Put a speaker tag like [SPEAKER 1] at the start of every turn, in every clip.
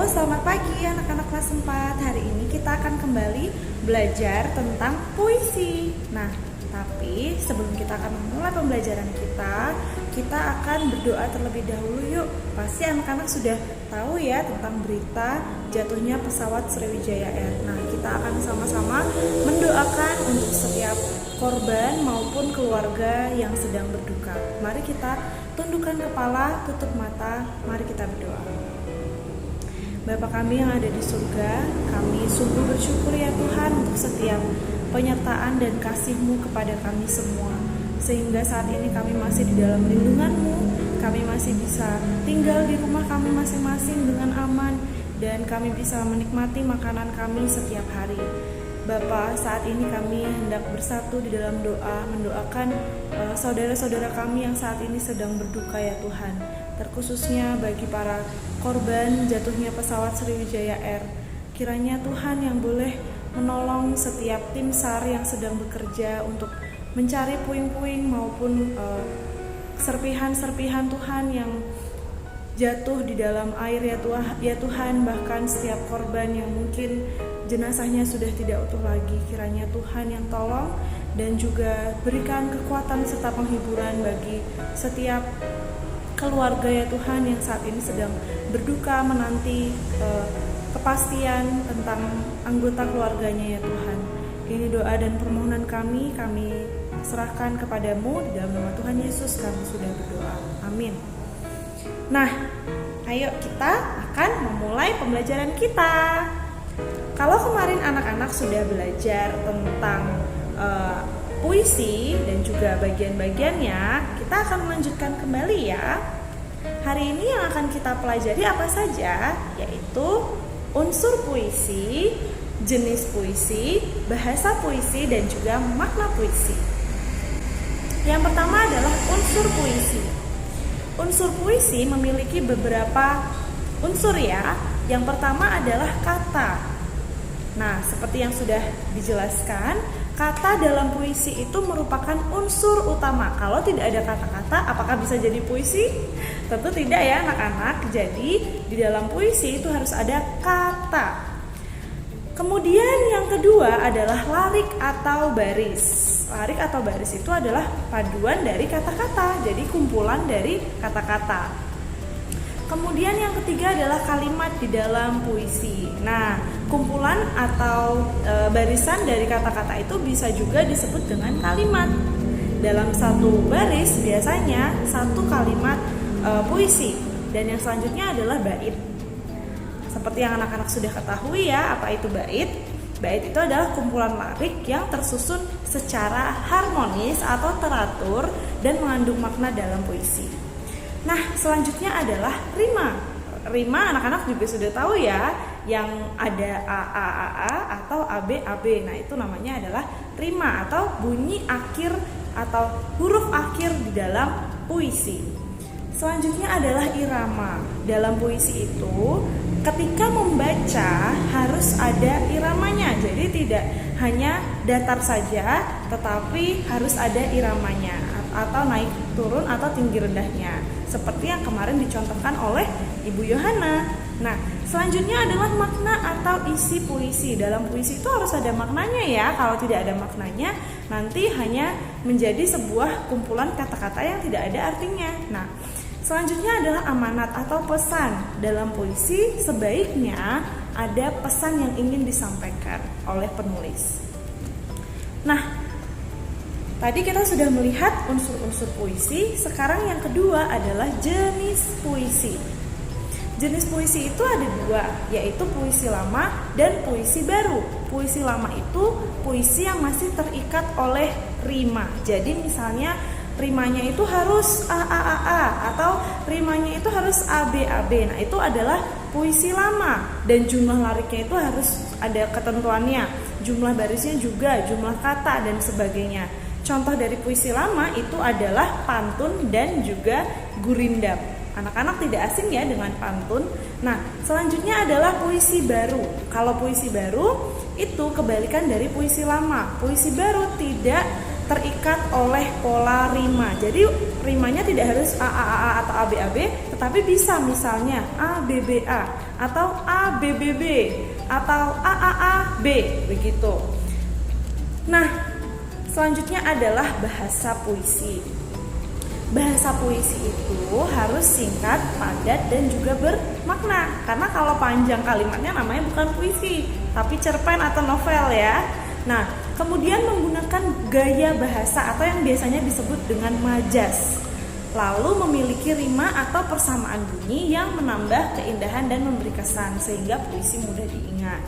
[SPEAKER 1] selamat pagi anak-anak kelas 4. Hari ini kita akan kembali belajar tentang puisi. Nah, tapi sebelum kita akan memulai pembelajaran kita akan berdoa terlebih dahulu yuk. Pasti anak-anak sudah tahu ya tentang berita jatuhnya pesawat Sriwijaya Air. Nah, kita akan sama-sama mendoakan untuk setiap korban maupun keluarga yang sedang berduka. Mari kita tundukkan kepala, tutup mata, mari kita berdoa. Bapa kami yang ada di surga, kami sungguh bersyukur ya Tuhan untuk setiap penyertaan dan kasih-Mu kepada kami semua. Sehingga saat ini kami masih di dalam lindungan-Mu, kami masih bisa tinggal di rumah kami masing-masing dengan aman, dan kami bisa menikmati makanan kami setiap hari. Bapa, saat ini kami hendak bersatu di dalam doa, mendoakan saudara-saudara kami yang saat ini sedang berduka ya Tuhan. Terkhususnya bagi para korban jatuhnya pesawat Sriwijaya Air. Kiranya Tuhan yang boleh menolong setiap tim SAR yang sedang bekerja untuk mencari puing-puing maupun serpihan-serpihan Tuhan yang jatuh di dalam air ya Tuhan. Bahkan setiap korban yang mungkin jenazahnya sudah tidak utuh lagi, kiranya Tuhan yang tolong dan juga berikan kekuatan serta penghiburan bagi setiap keluarga ya Tuhan yang saat ini sedang berduka menanti kepastian tentang anggota keluarganya ya Tuhan. Ini doa dan permohonan kami serahkan kepadamu. Di dalam nama Tuhan Yesus kami sudah berdoa, amin. Nah, ayo kita akan memulai pembelajaran kita. Kalau kemarin anak-anak sudah belajar tentang puisi dan juga bagian-bagiannya, kita akan melanjutkan kembali ya. Hari ini yang akan kita pelajari apa saja? Yaitu unsur puisi, jenis puisi, bahasa puisi, dan juga makna puisi. Yang pertama adalah unsur puisi. Unsur puisi memiliki beberapa unsur ya. Yang pertama adalah kata. Nah, seperti yang sudah dijelaskan, kata dalam puisi itu merupakan unsur utama. Kalau tidak ada kata-kata, apakah bisa jadi puisi? Tentu tidak ya anak-anak. Jadi, di dalam puisi itu harus ada kata. Kemudian yang kedua adalah larik atau baris. Larik atau baris itu adalah paduan dari kata-kata, jadi kumpulan dari kata-kata. Kemudian yang ketiga adalah kalimat di dalam puisi. Nah, kumpulan atau barisan dari kata-kata itu bisa juga disebut dengan kalimat. Dalam satu baris biasanya satu kalimat puisi, dan yang selanjutnya adalah bait. Seperti yang anak-anak sudah ketahui ya, apa itu bait? Bait itu adalah kumpulan lirik yang tersusun secara harmonis atau teratur dan mengandung makna dalam puisi. Nah, selanjutnya adalah rima. Rima anak-anak juga sudah tahu ya, yang ada a atau ab. Nah, itu namanya adalah rima atau bunyi akhir atau huruf akhir di dalam puisi. Selanjutnya adalah irama. Dalam puisi itu, ketika membaca harus ada iramanya. Jadi tidak hanya datar saja, tetapi harus ada iramanya atau naik turun atau tinggi rendahnya, seperti yang kemarin dicontohkan oleh Ibu Yohana. Nah, selanjutnya adalah makna atau isi puisi. Dalam puisi itu harus ada maknanya ya. Kalau tidak ada maknanya, nanti hanya menjadi sebuah kumpulan kata-kata yang tidak ada artinya. Nah, selanjutnya adalah amanat atau pesan. Dalam puisi sebaiknya ada pesan yang ingin disampaikan oleh penulis. Nah, tadi kita sudah melihat unsur-unsur puisi. Sekarang yang kedua adalah jenis puisi. Jenis puisi itu ada dua, yaitu puisi lama dan puisi baru. Puisi lama itu puisi yang masih terikat oleh rima. Jadi misalnya rimanya itu harus a atau rimanya itu harus ab. Nah, itu adalah puisi lama, dan jumlah liriknya itu harus ada ketentuannya. Jumlah barisnya juga, jumlah kata dan sebagainya. Contoh dari puisi lama itu adalah pantun dan juga gurindam. Anak-anak tidak asing ya dengan pantun. Nah, selanjutnya adalah puisi baru. Kalau puisi baru itu kebalikan dari puisi lama. Puisi baru tidak terikat oleh pola rima. Jadi rimanya tidak harus AAAA atau ABAB, tetapi bisa misalnya ABBA atau ABBB atau AAAB begitu. Nah, selanjutnya adalah bahasa puisi. Bahasa puisi itu harus singkat, padat, dan juga bermakna. Karena kalau panjang kalimatnya namanya bukan puisi, tapi cerpen atau novel ya. Nah, kemudian menggunakan gaya bahasa atau yang biasanya disebut dengan majas. Lalu memiliki rima atau persamaan bunyi yang menambah keindahan dan memberi kesan sehingga puisi mudah diingat.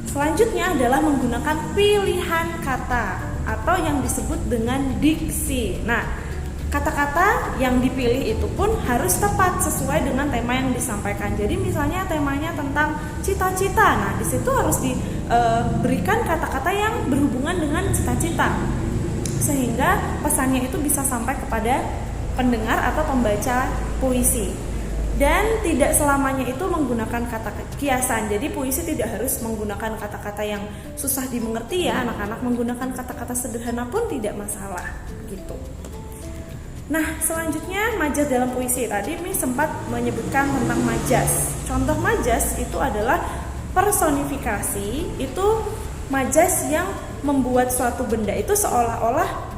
[SPEAKER 1] Selanjutnya adalah menggunakan pilihan kata atau yang disebut dengan diksi. Nah, kata-kata yang dipilih itu pun harus tepat sesuai dengan tema yang disampaikan. Jadi misalnya temanya tentang cita-cita. Nah, di situ harus diberikan kata-kata yang berhubungan dengan cita-cita sehingga pesannya itu bisa sampai kepada pendengar atau pembaca puisi. Dan tidak selamanya itu menggunakan kata kiasan. Jadi puisi tidak harus menggunakan kata-kata yang susah dimengerti ya. Anak-anak menggunakan kata-kata sederhana pun tidak masalah gitu. Nah, selanjutnya majas dalam puisi. Tadi Mi sempat menyebutkan tentang majas. Contoh majas itu adalah personifikasi. Itu majas yang membuat suatu benda itu seolah-olah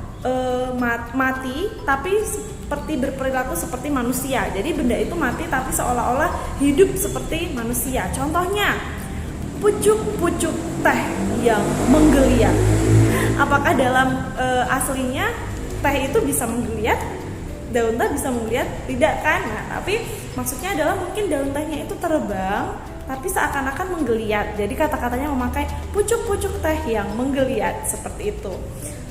[SPEAKER 1] mati tapi seperti berperilaku seperti manusia. Jadi benda itu mati tapi seolah-olah hidup seperti manusia. Contohnya pucuk-pucuk teh yang menggeliat. Apakah dalam aslinya teh itu bisa menggeliat? Daun teh bisa menggeliat? Tidak kan? Nah, tapi maksudnya adalah mungkin daun tehnya itu terbang tapi seakan-akan menggeliat. Jadi kata-katanya memakai pucuk-pucuk teh yang menggeliat seperti itu.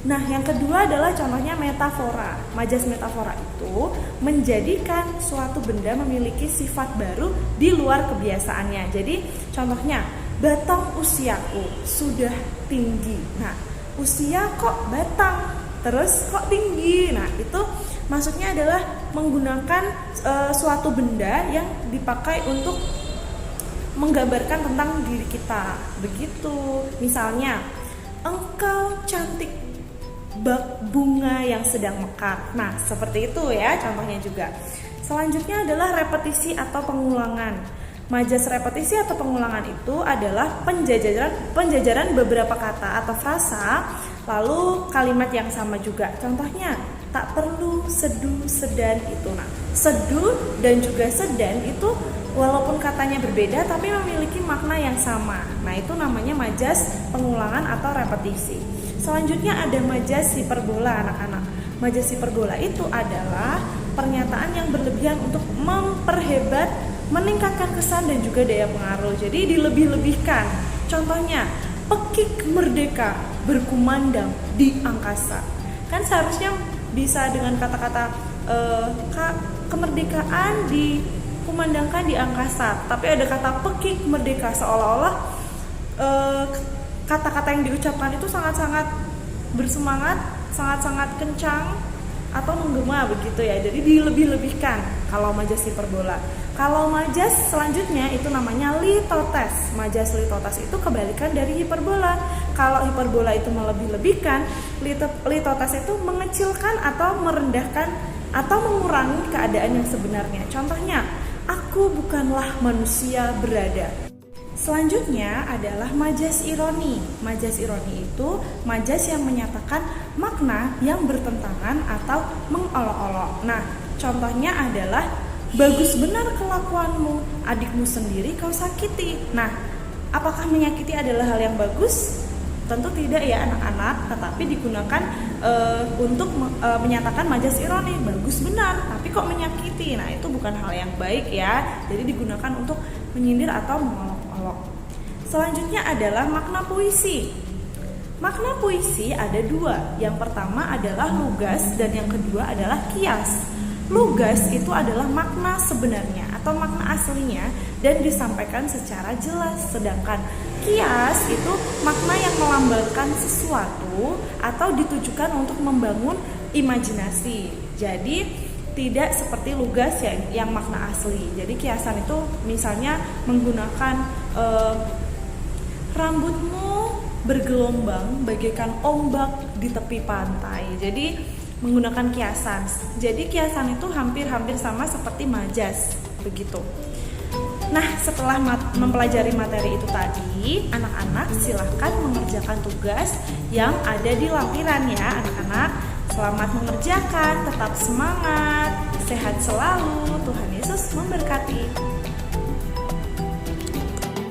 [SPEAKER 1] Nah, yang kedua adalah contohnya metafora. Majas metafora itu menjadikan suatu benda memiliki sifat baru di luar kebiasaannya. Jadi contohnya, batang usiaku sudah tinggi. Nah, usia kok batang, terus kok tinggi. Nah, itu maksudnya adalah menggunakan suatu benda yang dipakai untuk menggambarkan tentang diri kita. Begitu. Misalnya, engkau cantik bak bunga yang sedang mekar. Nah, seperti itu ya contohnya juga. Selanjutnya adalah repetisi atau pengulangan. Majas repetisi atau pengulangan itu adalah penjajaran beberapa kata atau frasa lalu kalimat yang sama juga. Contohnya, tak perlu sedu sedan itu. Nah, sedu dan juga sedan itu walaupun katanya berbeda tapi memiliki makna yang sama. Nah, itu namanya majas pengulangan atau repetisi. Selanjutnya ada majas hiperbola anak-anak. Majas hiperbola itu adalah pernyataan yang berlebihan untuk memperhebat, meningkatkan kesan dan juga daya pengaruh. Jadi dilebih-lebihkan. Contohnya, pekik merdeka berkumandang di angkasa. Kan seharusnya bisa dengan kata-kata kemerdekaan dikumandangkan di angkasa. Tapi ada kata pekik merdeka seolah-olah kata-kata yang diucapkan itu sangat-sangat bersemangat, sangat-sangat kencang atau menggema begitu ya. Jadi dilebih-lebihkan kalau majas hiperbola. Kalau majas selanjutnya itu namanya litotes. Majas litotes itu kebalikan dari hiperbola. Kalau hiperbola itu melebih-lebihkan, litotes itu mengecilkan atau merendahkan atau mengurangi keadaan yang sebenarnya. Contohnya, aku bukanlah manusia berada. Selanjutnya adalah majas ironi. Majas ironi itu majas yang menyatakan makna yang bertentangan atau mengolok-olok. Nah, contohnya adalah bagus benar kelakuanmu, adikmu sendiri kau sakiti. Nah, apakah menyakiti adalah hal yang bagus? Tentu tidak ya anak-anak, tetapi digunakan untuk menyatakan majas ironi. Bagus benar, tapi kok menyakiti? Nah, itu bukan hal yang baik ya. Jadi digunakan untuk menyindir atau mengolok-olok. Selanjutnya adalah makna puisi. Makna puisi ada dua. Yang pertama adalah lugas dan yang kedua adalah kias. Lugas itu adalah makna sebenarnya atau makna aslinya dan disampaikan secara jelas. Sedangkan kias itu makna yang melambangkan sesuatu atau ditujukan untuk membangun imajinasi. Jadi tidak seperti lugas yang makna asli. Jadi kiasan itu misalnya menggunakan rambutmu bergelombang bagaikan ombak di tepi pantai. Jadi menggunakan kiasan. Jadi kiasan itu hampir-hampir sama seperti majas, begitu. Nah, setelah mempelajari materi itu tadi, anak-anak silahkan mengerjakan tugas yang ada di lampiran ya anak-anak. Selamat mengerjakan, tetap semangat, sehat selalu, Tuhan Yesus memberkati.